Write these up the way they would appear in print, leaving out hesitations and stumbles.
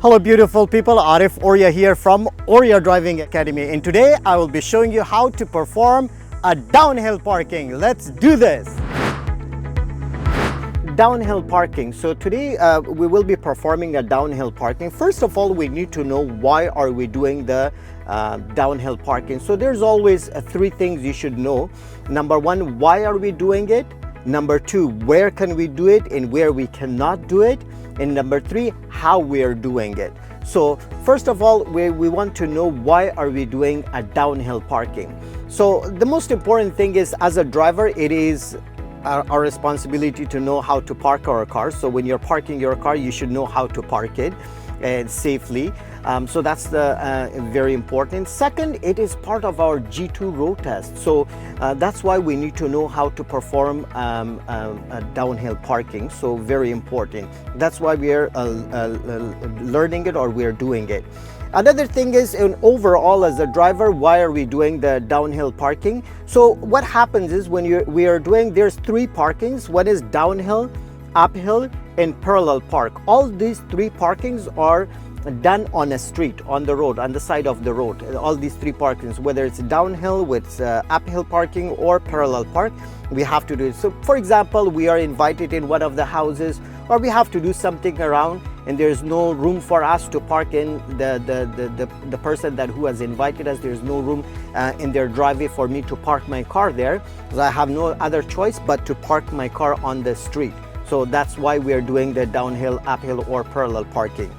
Hello beautiful people, Arif Orya here from Orya Driving Academy, and today I will be showing you how to perform a downhill parking. Let's do this. Downhill parking. So today we will be performing a downhill parking. First of all, we need to know why are we doing the downhill parking. So there's always three things you should know. Number one, why are we doing it? Number two, where can we do it and where we cannot do it? And number three, how we are doing it. So first of all, we want to know why are we doing a downhill parking. So the most important thing is, as a driver, it is our responsibility to know how to park our car. So when you're parking your car, you should know how to park it and safely. So that's the very important. Second, it is part of our G2 road test. So that's why we need to know how to perform downhill parking. So very important. That's why we are learning it, or we are doing it. Another thing is, overall as a driver, why are we doing the downhill parking? So what happens is, when we are doing, there's three parkings. One is downhill, uphill, and parallel park. All these three parkings are done on a street, on the road, on the side of the road. All these three parkings, whether it's downhill, with uphill parking, or parallel park, we have to do it. So for example, we are invited in one of the houses, or we have to do something around, and there's no room for us to park in the person who has invited us. There's no room in their driveway for me to park my car there. So I have no other choice but to park my car on the street. So that's why we are doing the downhill, uphill, or parallel parking.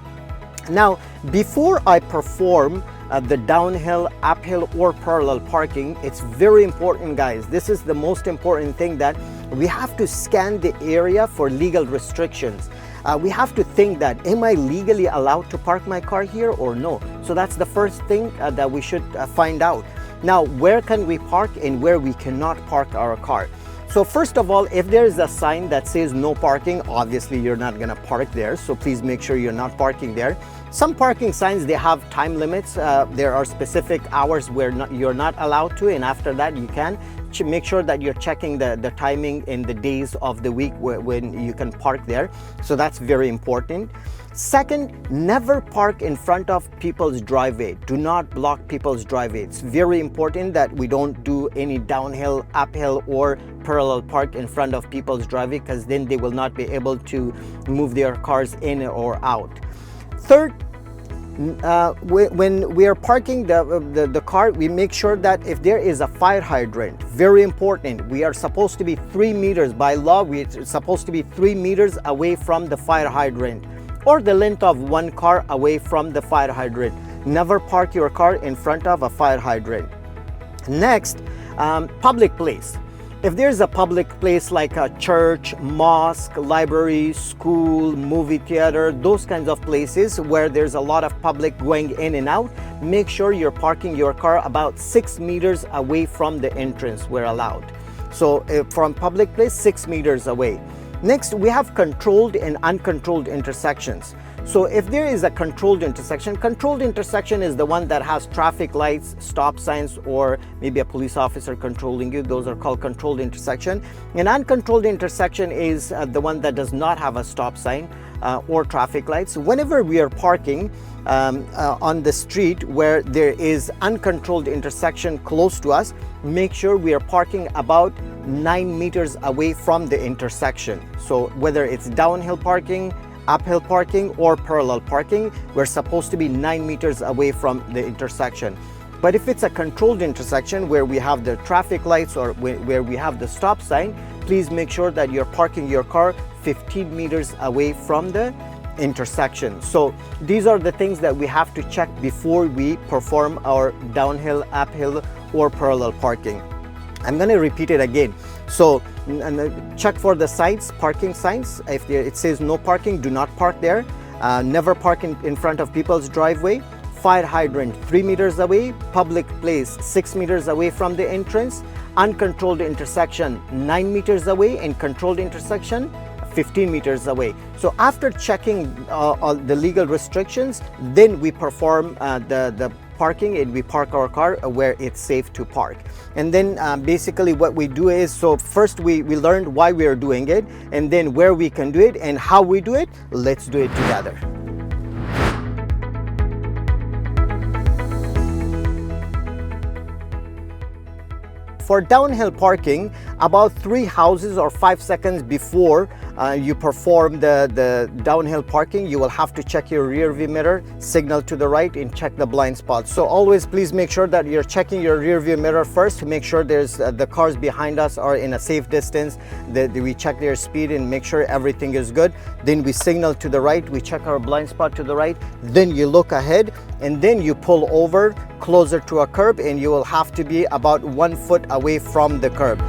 Now, before I perform the downhill, uphill, or parallel parking, it's very important, guys. This is the most important thing, that we have to scan the area for legal restrictions. We have to think that, am I legally allowed to park my car here or no? So that's the first thing that we should find out. Now, where can we park and where we cannot park our car? So first of all, if there is a sign that says no parking, obviously you're not going to park there. So please make sure you're not parking there. Some parking signs, they have time limits. There are specific hours where you're not allowed to, and after that you can. Make sure that you're checking the timing in the days of the week when you can park there. So that's very important. Second, never park in front of people's driveway. Do not block people's driveway. It's very important that we don't do any downhill, uphill, or parallel park in front of people's driveway, because then they will not be able to move their cars in or out. Third, when we are parking the car, we make sure that if there is a fire hydrant, very important, we are supposed to be 3 meters. By law, we're supposed to be 3 meters away from the fire hydrant, or the length of one car away from the fire hydrant. Never park your car in front of a fire hydrant. Next, public place. If there's a public place like a church, mosque, library, school, movie theater, those kinds of places where there's a lot of public going in and out, make sure you're parking your car about 6 meters away from the entrance where allowed. So from public place, 6 meters away. Next, we have controlled and uncontrolled intersections. So if there is a controlled intersection is the one that has traffic lights, stop signs, or maybe a police officer controlling you. Those are called controlled intersection. An uncontrolled intersection is the one that does not have a stop sign or traffic lights. Whenever we are parking on the street where there is uncontrolled intersection close to us, make sure we are parking about 9 meters away from the intersection. So whether it's downhill parking, uphill parking, or parallel parking, we're supposed to be 9 meters away from the intersection. But if it's a controlled intersection where we have the traffic lights or where we have the stop sign, please make sure that you're parking your car 15 meters away from the intersection. So these are the things that we have to check before we perform our downhill, uphill, or parallel parking. I'm going to repeat it again. So check for the signs, parking signs. If it says no parking, do not park there. Never park in front of people's driveway. Fire hydrant 3 meters away. Public place 6 meters away from the entrance. Uncontrolled intersection 9 meters away, and controlled intersection 15 meters away. So after checking all the legal restrictions, then we perform the parking, and we park our car where it's safe to park. And then basically what we do is, so first we learned why we are doing it, and then where we can do it and how we do it. Let's do it together. For downhill parking, about 3 houses or 5 seconds before you perform the downhill parking, you will have to check your rear view mirror, signal to the right, and check the blind spot. So always please make sure that you're checking your rear view mirror first to make sure there's the cars behind us are in a safe distance, that we check their speed and make sure everything is good. Then we signal to the right, we check our blind spot to the right, then you look ahead, and then you pull over closer to a curb, and you will have to be about 1 foot away from the curb.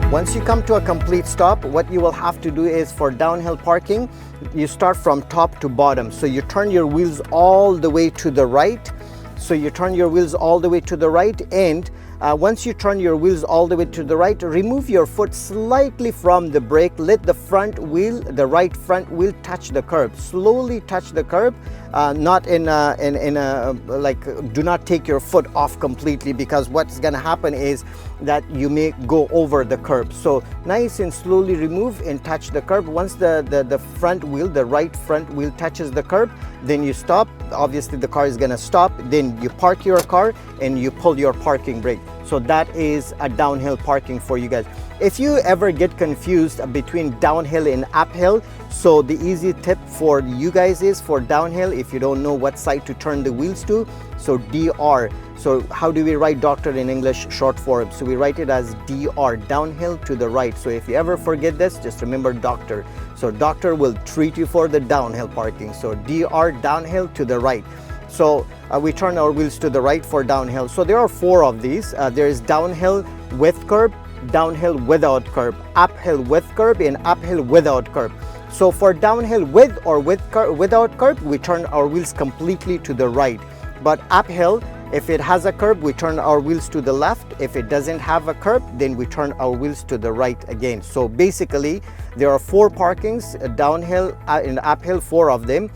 Once you come to a complete stop, what you will have to do is, for downhill parking, you start from top to bottom. So you turn your wheels all the way to the right. So you turn your wheels all the way to the right, and once you turn your wheels all the way to the right, remove your foot slightly from the brake. Let the front wheel, the right front wheel, touch the curb. Slowly touch the curb, not in a like, do not take your foot off completely, because what's gonna happen is that you may go over the curb. So nice and slowly remove and touch the curb. Once the front wheel, the right front wheel touches the curb, then you stop. Obviously the car is gonna stop. Then you park your car and you pull your parking brake. So that is a downhill parking for you guys. If you ever get confused between downhill and uphill, so the easy tip for you guys is, for downhill, if you don't know what side to turn the wheels to, so DR. So how do we write doctor in English short form? So we write it as DR, downhill to the right. So if you ever forget this, just remember doctor. So doctor will treat you for the downhill parking. So DR, downhill to the right. So we turn our wheels to the right for downhill. So there are 4 of these. There is downhill with curb, downhill without curb, uphill with curb, and uphill without curb. So for downhill with or without curb, we turn our wheels completely to the right. But uphill, if it has a curb, we turn our wheels to the left. If it doesn't have a curb, then we turn our wheels to the right again. So basically, there are 4 parkings, downhill and uphill, 4 of them,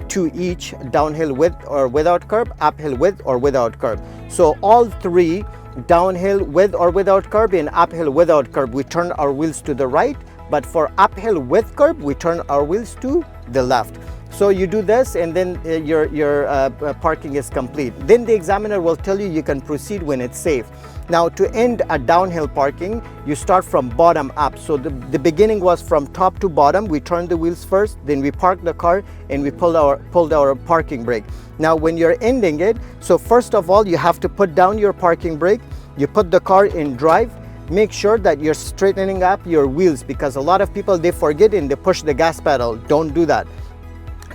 2 each, downhill with or without curb, uphill with or without curb. So all 3, downhill with or without curb and uphill without curb, we turn our wheels to the right. But for uphill with curb, we turn our wheels to the left. So you do this, and then your parking is complete. Then the examiner will tell you can proceed when it's safe. Now, to end a downhill parking, you start from bottom up. So the beginning was from top to bottom. We turned the wheels first, then we parked the car, and we pulled our parking brake. Now, when you're ending it, so first of all, you have to put down your parking brake. You put the car in drive. Make sure that you're straightening up your wheels, because a lot of people, they forget and they push the gas pedal. Don't do that.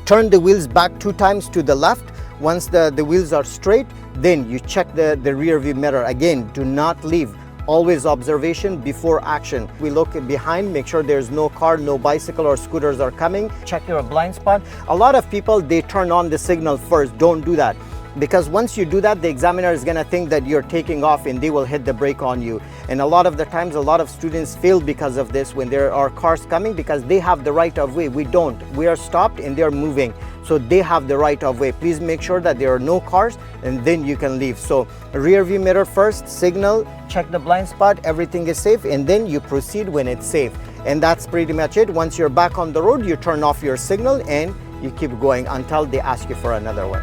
Turn the wheels back 2 times to the left. Once the wheels are straight, then you check the rear view mirror. Again, do not leave. Always observation before action. We look behind, make sure there's no car, no bicycle or scooters are coming. Check your blind spot. A lot of people, they turn on the signal first. Don't do that. Because once you do that, the examiner is going to think that you're taking off and they will hit the brake on you. And a lot of the times, a lot of students fail because of this when there are cars coming, because they have the right of way. We don't. We are stopped and they're moving. So they have the right of way. Please make sure that there are no cars, and then you can leave. So rear view mirror first, signal, check the blind spot, everything is safe, and then you proceed when it's safe. And that's pretty much it. Once you're back on the road, you turn off your signal and you keep going until they ask you for another one.